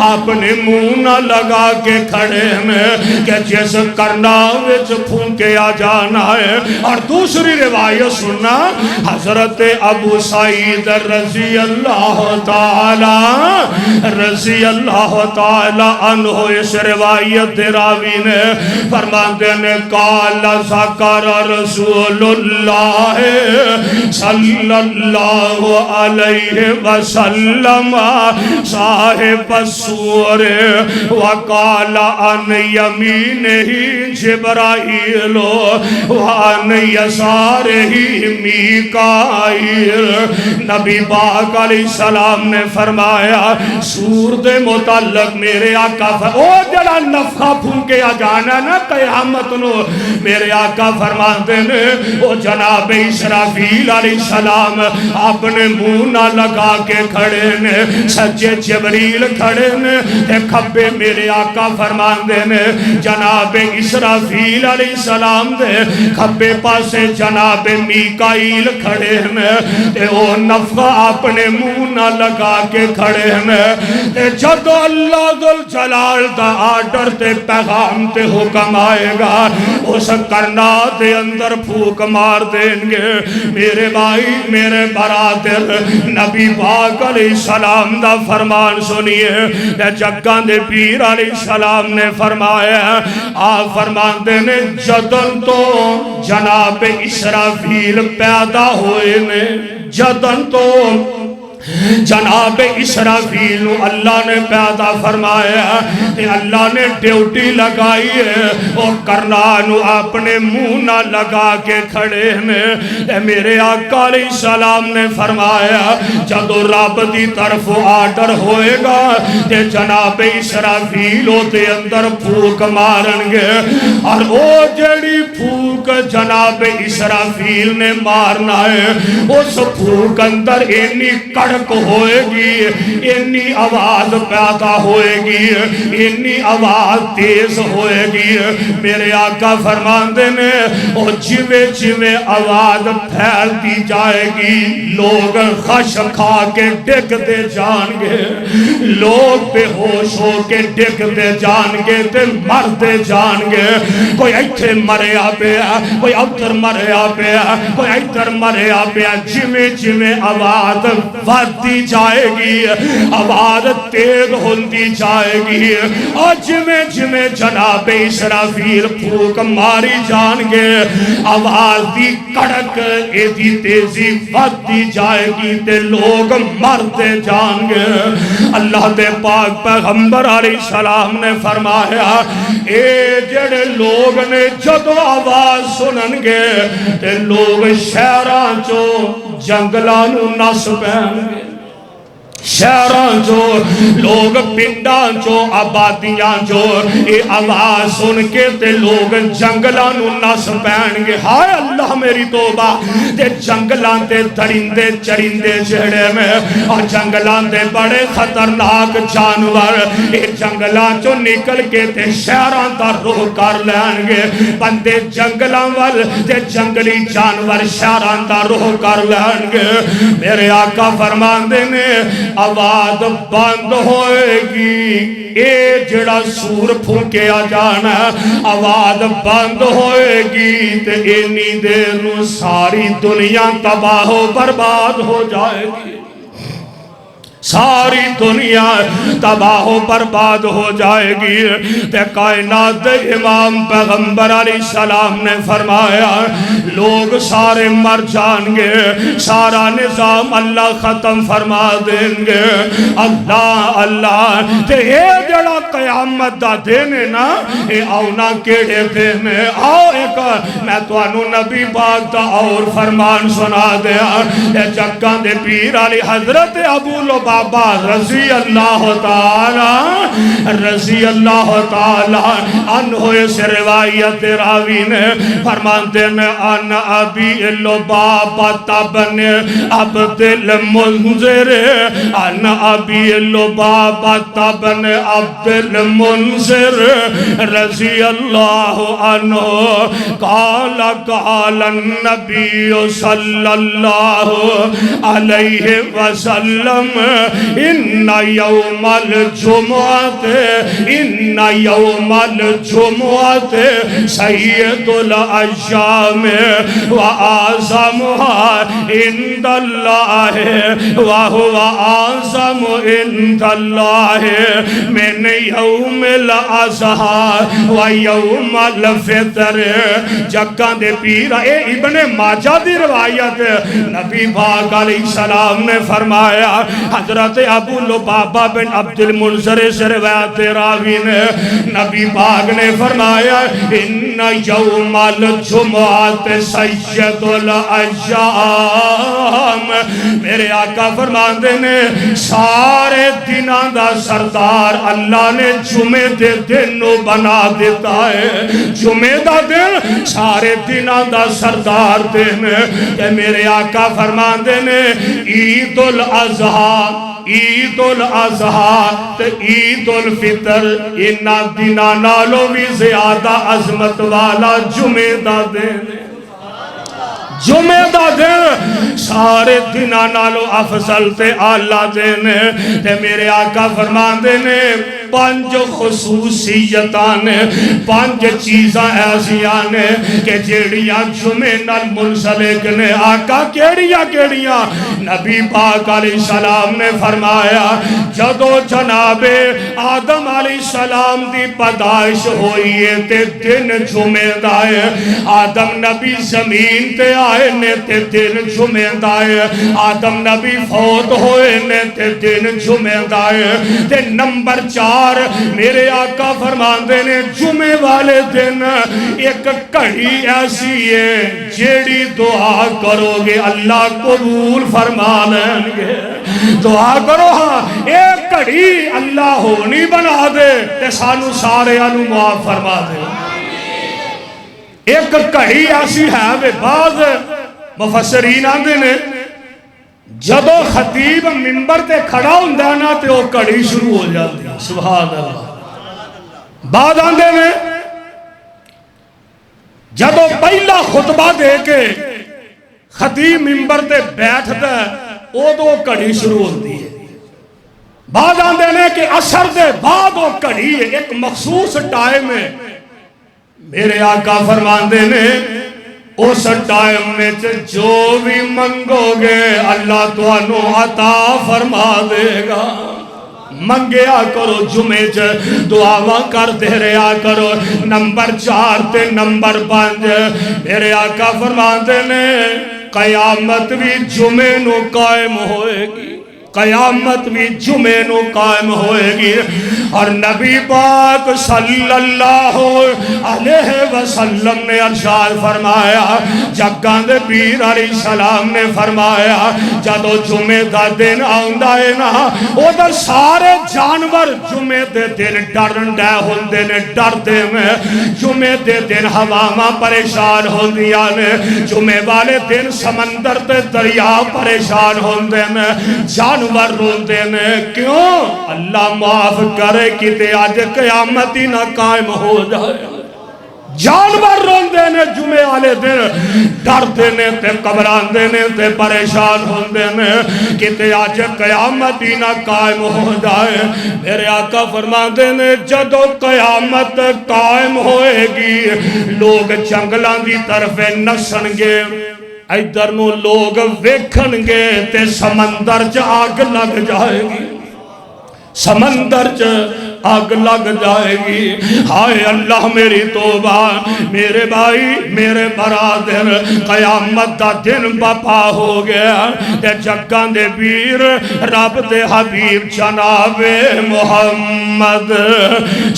Speaker 1: اپنے منہ نہ لگا کے کھڑے ہیں کہ جس کرنا وچ پھونکے آ جانا ہے. اور دوسری روایت سننا حضرت ابو سعید رضی اللہ تعالی عنہ اس روایت راوی نے فرماتے ہیں قال ذکر رسول اللہ صلی اللہ علیہ وسلم صاحب السور وقال عن یمینہ جبرائیل وعن یسارہ میکائیل. نبی پاک علیہ السلام نے فرمایا سور دے متعلق میرے آقا او جڑا نفخہ پھونکے آ جانا نا قیامت نو میرے آقا فرماتے نے او جناب اسرافیل علیہ السلام اپنے منہ نہ لگا کے کھڑے نے سچے جبریل کھڑے نے کھبے میرے آقا فرماتے نے جناب اسرافیل علیہ السلام دے کھبے پاسے جناب میکائیل کھڑے نے تے او نفخہ اپنے منہ نہ لگا کے کھڑے نے تے جب اللہ ذل جلال دا آرڈر تے پیغام تے حکم آئے گا اس کرنا دے اندر پھوک مار دیں گے. میرے بھائی میرے برادر نبی پاک علیہ السلام دا فرمان سنیے. جگان دے پیر علیہ السلام نے فرمایا آپ فرماندے نے جدن تو جناب اسرافیل پیدا ہوئے نے جدن تو جناب اسرافیل نو اللہ نے پیدا فرمایا تے اللہ نے ڈیوٹی لگائی ہے اور کرنانو اپنے منہ نہ لگا کے کھڑے ہیں. میرے آقا علیہ السلام نے فرمایا جدو رب دی طرف آرڈر ہوئے گا تے جناب اسرافیل دے اندر پھوک مارن گے اور او جڑی پھوک جناب اسرافیل نے مارنا ہے اس پھوک اندر اینی کڑ ہوئے گی انی آواز پیدا ہوئے گی انی آواز تیز ہوئے گی. میرے آقا فرماندے نے او جوے جوے آواز پھیلتی جائے گی لوگ خش کھا کے ڈگ دے جان گے لوگ بے ہوش ہو کے ڈگ دے جان گے تے مر دے جان گے. کوئی ایتھے مریا پیا کوئی ادھر مریا پیا کوئی ادھر مریا پیا جوے جوے آواز دی جائے گی آواز تیز ہوندی جائے گی اور جمیں جمیں جناب اسرافیل پھوک ماری جان گے آواز دی کڑک ایدی تیزی ودی جائے گی تے لوگ مرتے جان گے. اللہ دے پاک پیغمبر علیہ السلام نے فرمایا اے جڑے لوگ نے جدو آواز سنن گے تے لوگ شہران چو جنگلانو نس پہن گے شہران جو لوگ پنڈان جو آبادیاں جو یہ آواز سن کے تے لوگ جنگلانو نس پہن گے. ہائے اللہ میری توبہ تے جنگلان تے درندے چرندے جڑے میں اور جنگلان تے بڑے خطرناک جانور یہ جنگلان جو نکل کے تے شہران دا روح کر لیں گے بندے جنگلان وال تے جنگلی جانور شہران دا روح کر لیں گے. میرے آقا فرمان دینے آواز بند ہوئے گی اے جڑا سور پھونکے آ جانا آواز بند ہوئے گی تے اینی دیر نو ساری دنیا تباہ و برباد ہو جائے گی ساری دنیا تباہ و برباد ہو جائے گی. تے کائنات امام پیغمبر علیہ السلام نے فرمایا لوگ سارے مر جان گے سارا نظام اللہ ختم فرما دیں گے. اللہ اللہ تے اے جڑا قیامت دا دینے نا اے آونا کیڑے دینے آؤ ایک میں تو انو نبی پاک دا اور فرمان سنا دیا اے جگہ دے پیر علی حضرت ابو لبابہ رضی اللہ تعالی رضی اللہ تعالی عنہ اس روایت راوی نے فرماتے ہیں ان ابی لبابہ بن عبد المنذر ان ابی لبابہ بن عبد المنذر رضی اللہ عنہ قال قال النبی صلی اللہ علیہ وسلم ان یوم الجمعہ ان یوم الجمعہ سید الایام وآزمها عند اللہ وهو آزم عند اللہ من یوم الاضحی و یوم الفطر جگہ دے پیرا اے ابن ماجہ دی روایت نبی پاک علیہ السلام نے فرمایا حضرت ابو لبابہ بن عبد المنذر سے روایت راوی نے نبی پاک نے فرمایا ان یوم الجمعہ سید الایام میرے آقا فرماندے نے سارے دنوں دا سردار اللہ نے جمعے دے دن بنا دیتا ہے جمعے دا دن سارے دنوں دا سردار دن کہ میرے آقا فرماندے نے عید الاضحی عید الاضحی تے عید الفطر انہاں دناں نالوں بھی زیادہ عظمت والا جمعے دا دن جمعے دا دن سارے دناں نالوں افضل تے اعلیٰ دن تے میرے آقا فرماندے نے پانچ خصوصیتاں نے پانچ چیزاں ایسیاں نے کہ جیڑیاں جمعے نال منسلک نے آقا کیڑیاں نبی پاک علیہ السلام نے فرمایا جدو جناب آدم علیہ السلام دی پیدائش ہوئی ہے تے دن جمعے دا ہے آدم نبی زمین تے آئے نے تے دن جمعے دا ہے آدم نبی فوت ہوئے نے تے دن جمعے دا ہے تے نمبر 4 میرے آقا فرماندے نے جمعے والے دن ایک کڑی ایسی ہے جیڑی دعا کرو گے اللہ قبول فرما لیں گے دعا کرو ہاں ایک کڑی اللہ ہونی بنا دے تے سانو سارے انو معاف فرما دے ایک کڑی ایسی ہے بے بعض مفسرین آندے نے جدو خطیب منبر تے کھڑا ہوندہ نا تے وہ کڑی شروع ہو جاتی سبحان اللہ بعد آندے میں جدو پہلا خطبہ دے کے خطیب منبر تے بیٹھتا ہے وہ دو کڑی شروع ہوتی ہے بعد آندے نے کہ اثر دے بعد وہ کڑی ہے ایک مخصوص ٹائم ہے میرے آقا فرماندے نے اس ٹائم میں جو بھی منگو گے اللہ تو انو عطا فرما دے گا منگیا کرو جمعے دعاواں کرتے رہا کرو نمبر 4 تے نمبر 5 میرے آقا فرماندے نے قیامت بھی جمعے نو قائم ہوئے گی قیامت بھی جمعے نو قائم ہوئے گی اور نبی پاک صلی اللہ علیہ وسلم نے ارشاد فرمایا جگاں دے پیر علیہ السلام نے فرمایا جدو جمعے دا دن آؤندا ہے نا ادھر سارے جانور جمعے دے دن ڈرن ڈے ہوندے نے ڈر دے میں جمعے دے دن ہواواں پریشان ہوندیاں نے جمعے والے دن سمندر تے دریا پریشان ہوندے نے جانور روندے نے کیوں اللہ معاف کرے کتے آج قیامت ہی نہ قائم ہو جائے جانور روندے نے جمعے والے دن ڈر دینے تے قبران دینے تے پریشان ہوندے نے کتے آج قیامت ہی نہ قائم ہو جائے میرے آقا فرما دینے جدو قیامت قائم ہوئے گی لوگ جنگلان دی طرف نسن گے ادھر نو لوگ ویکھن گے تے سمندر آگ لگ جائے گی سمندر آگ لگ جائے گی ہائے اللہ میری توبہ میرے بھائی میرے برادر قیامت دا دن بپا ہو گیا تے جگاں دے پیر رب دے حبیب جناب محمد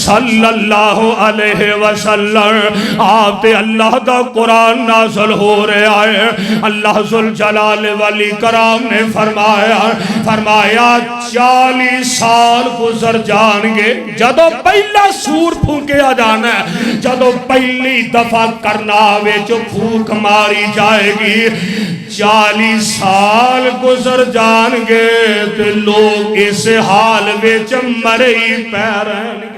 Speaker 1: صلی اللہ علیہ وسلم آپ تے اللہ دا قرآن نازل ہو رہا ہے اللہ ذوالجلال والاکرام نے فرمایا 40 سال گزر جان گے جدو پہلا سور پھونکیا جانا ہے، جدو پہلی دفعہ کرناوے جو پھونک ماری جائے گی، 40 سال گزر جان گے تے لوگ اس حال وچ مرے ہی پے رہن گے۔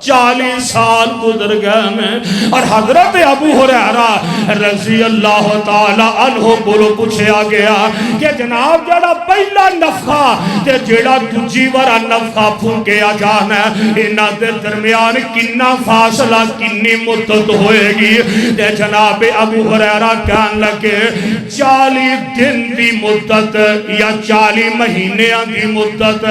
Speaker 1: 40 سال گزر گئے میں، اور حضرت ابو ہریرہ رضی اللہ تعالی عنہ کو پوچھا گیا کہ جناب جڑا پہلا نفخہ تے جڑا دوجی وارا نفخہ پھونکیا جانا ہے، انہاں دے درمیان کنا فاصلہ کتنی مدت ہوئے گی؟ تے جناب ابو ہریرہ کہن لگے 40 دن دی مدت، یا 40 مہینیاں دی مدت،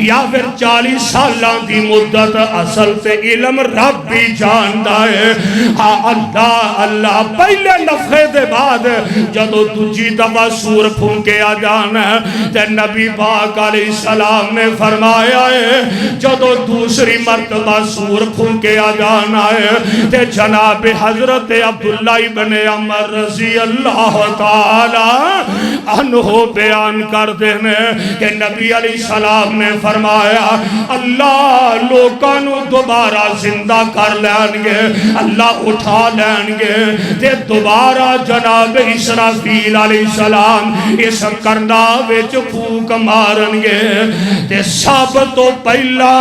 Speaker 1: یا پھر 40 سالاں دی مدت۔ اصل تے علم رب بھی جاندا ہے۔ ہاں اللہ اللہ پہلے نفخے دے بعد جدو دوجی دفعہ سور پھونکیا جانا ہے تے نبی پاک علیہ السلام نے فرمایا ہے جدو دوسری مرتبہ سور پھونکیا جانا ہے تے جناب حضرت عبداللہ ابن عمر رضی اللہ تعالی عنہ بیان کر دینے کہ نبی علیہ السلام نے فرمایا اللہ لوکانو دوبارہ زندہ کر لین گے، اللہ اٹھا لین گے تے دوبارہ جناب اسرافیل علیہ السلام اس کرناوے وچ پھونک مارن گے تے سب تو پہلا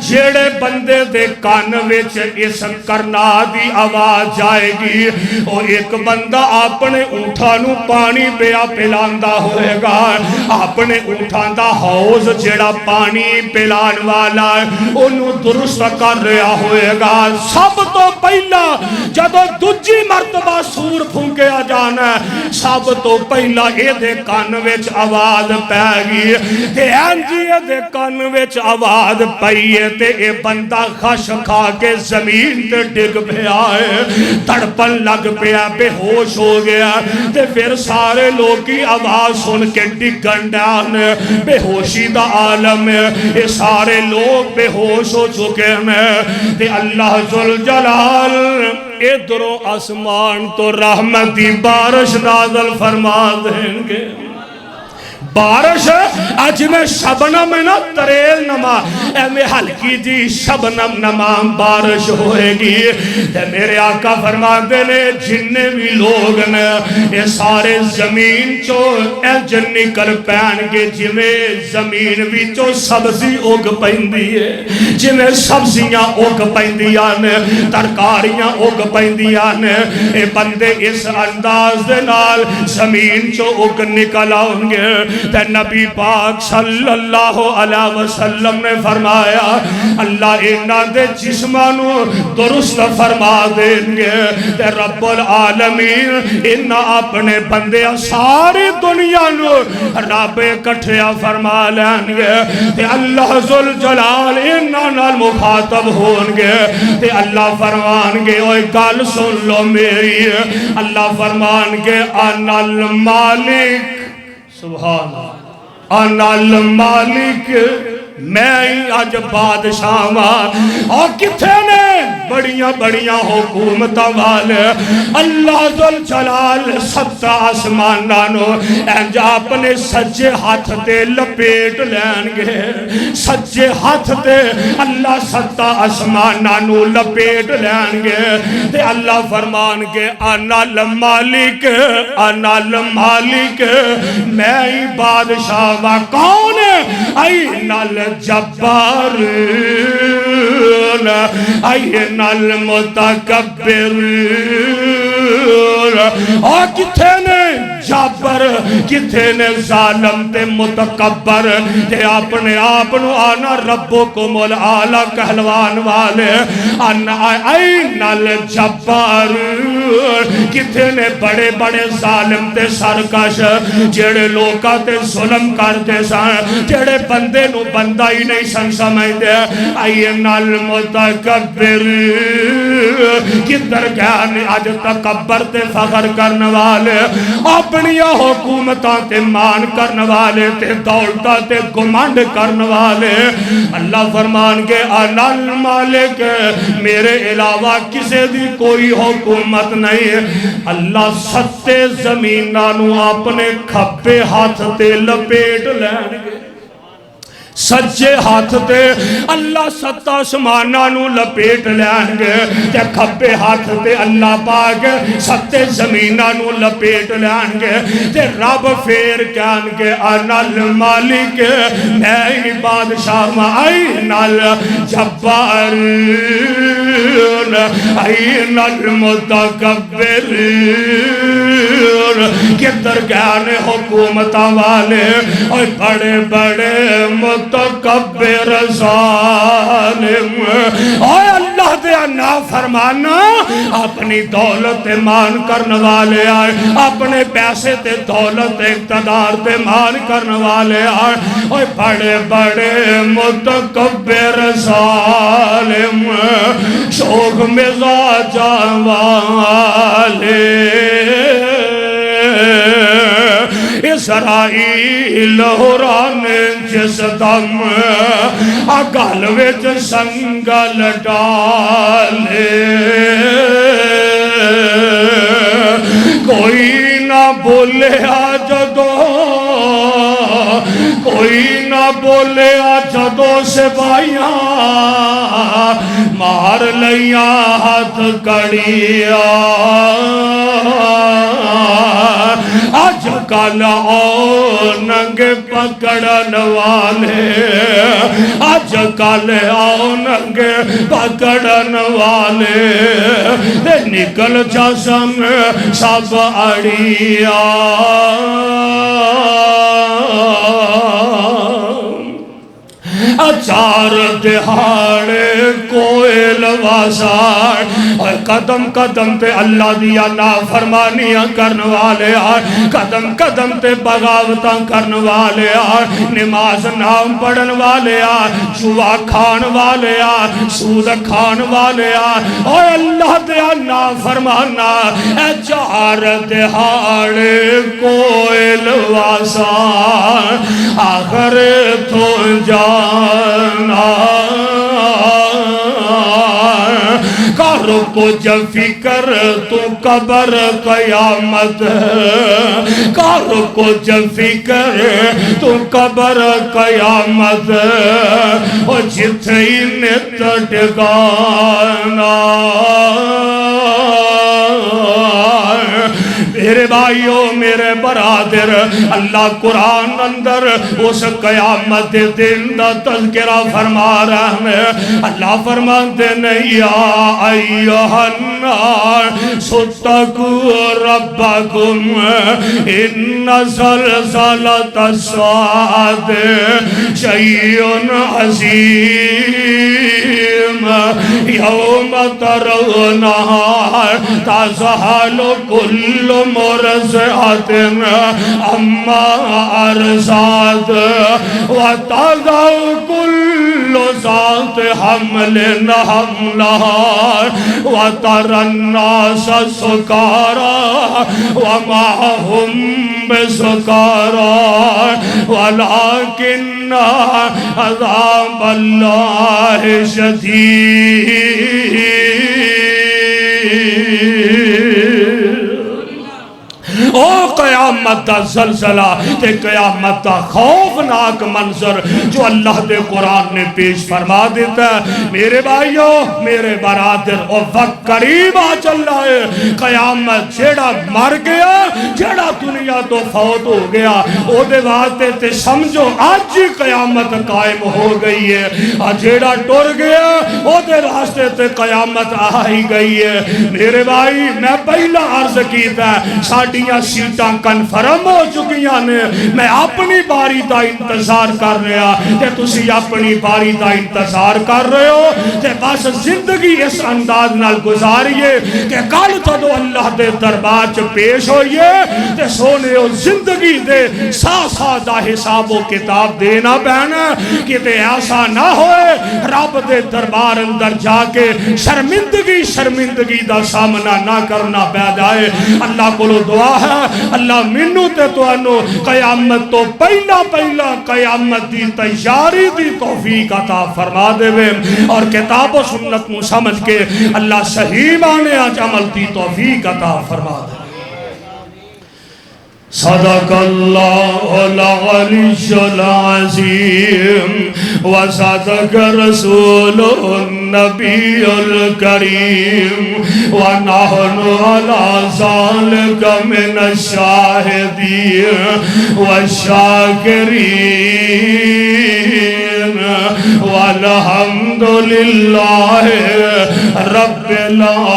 Speaker 1: جیڑے بندے دے کان وچ اس کرنا دی آواز جائے گی وہ ایک بندہ اپنے اونٹاں نو پانی پیا پلاندا ہوئے گا، اپنے اونٹاں دا حوض جیڑا پانی پلان والا ہے انہوں درست کر رہا ہوئے گا۔ سب تو پہلا جدو دوجی مرتبہ سور پھونکیا جانا ہے سب تو پہلا اے دے کان وچ آواز پے گی تے انجی اے دے کان وچ آواز پئیے تے اے بندہ خش کھا کے زمین تے ڈگ پیا ہے، تڑپن لگ پیا، بے ہوش ہو گیا تے پھر سارے لوگ کی آواز سن کے ڈگن ڈان بے ہوشی دا عالم ہے، اے سارے لوگ بے ہوش ہو چکے ہیں تے اللہ ذوالجلال ادھروں آسمان تو رحمتی بارش نازل فرما دیں گے۔ بارش اج میں شبنم نا تریل نما اے میں ہلکی جی شبنم نما بارش ہوئے گی تے میرے آقا فرما دینے جننے بھی لوگ نے یہ سارے زمین چو اے جن نکل پہن کے جمیں زمین بھی چو سبزی اگ پہندی ہے، جمیں سبزیاں اگ پہندیاں ترکاریاں اگ پہندیاں اے بندے اس انداز دے نال زمین چو اگ نکل آؤں گے تے نبی پاک صلی اللہ علیہ وسلم نے فرمایا اللہ انہاں دے جسمانو درست فرما دیں گے تے رب العالمین انہاں اپنے بندے ساری دنیا نو رب اکٹھیا فرما لیں گے تے اللہ ذوالجلال انہاں نال مخاطب ہون گے تے اللہ فرمان گے اوہ گل سن لو میری، اللہ فرمان گے انا المالک سبحان انا المالک میں آج بادشاہ ماں اور کتھے نے بڑیاں بڑیاں حکومت والے اللہ ذوالجلال ستا آسمانانو انجا اپنے سجے ہاتھ تے لپیٹ لین گے، سجے ہاتھ تے اللہ ستا آسمانانو لپیٹ لین گے تے اللہ فرمان گے انا المالک انا المالک میں ہی بادشاہ ماں کون ہے این الجبار این المتکبر اور کتھے نے جابر کتھے نے ظالم تے متکبر تے اپنے آپنو آنا ربکم العالی کہلوان والے این الجبار کتھے نے بڑے بڑے ظالم تے سرکش جڑے لوکا تے ظلم کرتے سن جڑے بندے نو بندہ ہی نہیں سن سمجھ دے این المتکبر کدھر گیا آج تکبر تے فخر کرنے والے اپنی حکومتاں تے مان کرنے والے تے دولتاں تے گمانڈ کرنے والے اللہ فرمان کے انا المالک میرے علاوہ کسے دی کوئی حکومت نہیں ہے۔ اللہ ستے زمینانو اپنے کھپے ہاتھ تے لپیٹ لین گے سجے ہاتھ تے اللہ ست آسماناں نو لپیٹ لین گے تے کھبے ہاتھ تے اللہ پاک ستے زمیناں نو لپیٹ لین گے تے رب پھر کہن گے انا المالک میں بادشاہ این الجبار این المتکبر کدھر گئے حکومتاں والے اور بڑے بڑے متکبر ظالم اور اللہ دے نافرمانا اپنی دولت مان کرنے والے آئے اپنے پیسے تے دولت اقتدار تے مان کرنے والے آئے اور بڑے بڑے متکبر ظالم شوق مزاج والے اسرائیل حران جس دم اگل وچ سنگل ڈالے کوئی نہ بولے جدو کوئی نہ بولے جدو سپاہیاں مار لیاں ہاتھ کڑیا آج کل آؤ ننگ پکڑن والے آج کل آؤ ننگ پکڑن والے دے نکل جسم سب اڑیا چار دہاڑے کوئل واسار اور قدم قدم تے اللہ دیا نافرمانیاں کرنے والے آئے قدم قدم تے بغاوتاں کرنے والے آئے نماز نام پڑھن والے آئے جوا کھان والے آئے سود کھان والے آئے اور اللہ دیا نافرمانا اے چار دہاڑے کوئل واسار آخر تو جانا کاروں کو جب فکر تو قبر قیامت کاروں کو جب فکر تو قبر قیامت اور جتھے انہیں ٹکانا میرے بھائیوں میرے برادر اللہ قرآن اندر اس قیامت دن دا تذکرہ فرما رہا ہے اللہ فرماتے نہیں یا ایہا النار ستقوا ربکم ان زلزلۃ الساعۃ شیء عظیم یوم ترونہا تذہل کل مرضعۃ اما ارضعت وتضع کل ذات حمل حملها وترى الناس سکارى وما هم بسکارى ولكن عذاب الله شدید او قیامت دا زلزلہ تے قیامت دا خوفناک منظر جو اللہ دے قرآن نے پیش فرما دیتا ہے میرے بھائیوں میرے برادر او وقت قریب آ چل رہا ہے قیامت جیڑا مر گیا جیڑا دنیا تو فوت ہو گیا او دے واسطے تے سمجھو آج ہی قیامت قائم ہو گئی ہے اور جیڑا ٹر گیا او دے واسطے تے قیامت آ ہی گئی ہے میرے بھائی میں پہلا عرض کیتا ہے ساڑیاں سیٹاں کنفرم ہو چکیاں نے میں اپنی باری دا انتظار کر رہا کہ تسی اپنی باری دا انتظار کر رہے ہو کہ بس زندگی اس انداز نال گزاریے کہ کل جدو اللہ دے دربار چ پیش ہوئیے تے سونے ہو زندگی دے سا دا حساب و کتاب دینا پہنا کہ تے ایسا نہ ہوئے رب دے دربار اندر جا کے شرمندگی دا سامنا نہ کرنا پہ جائے اللہ کو دعا ہے اللہ منو تے تو انو قیامت تو پہلا قیامت دی تیاری دی توفیق عطا فرما دے اور کتاب و سنت مو سمجھ کے اللہ صحیح مانے آج عمل دی توفیق عطا فرما دے صدق اللہ العلی العظیم وصدق رسول النبی الکریم ونحن علی ذلک من الشاہدین والشاکرین والحمدللہ رب العالمین.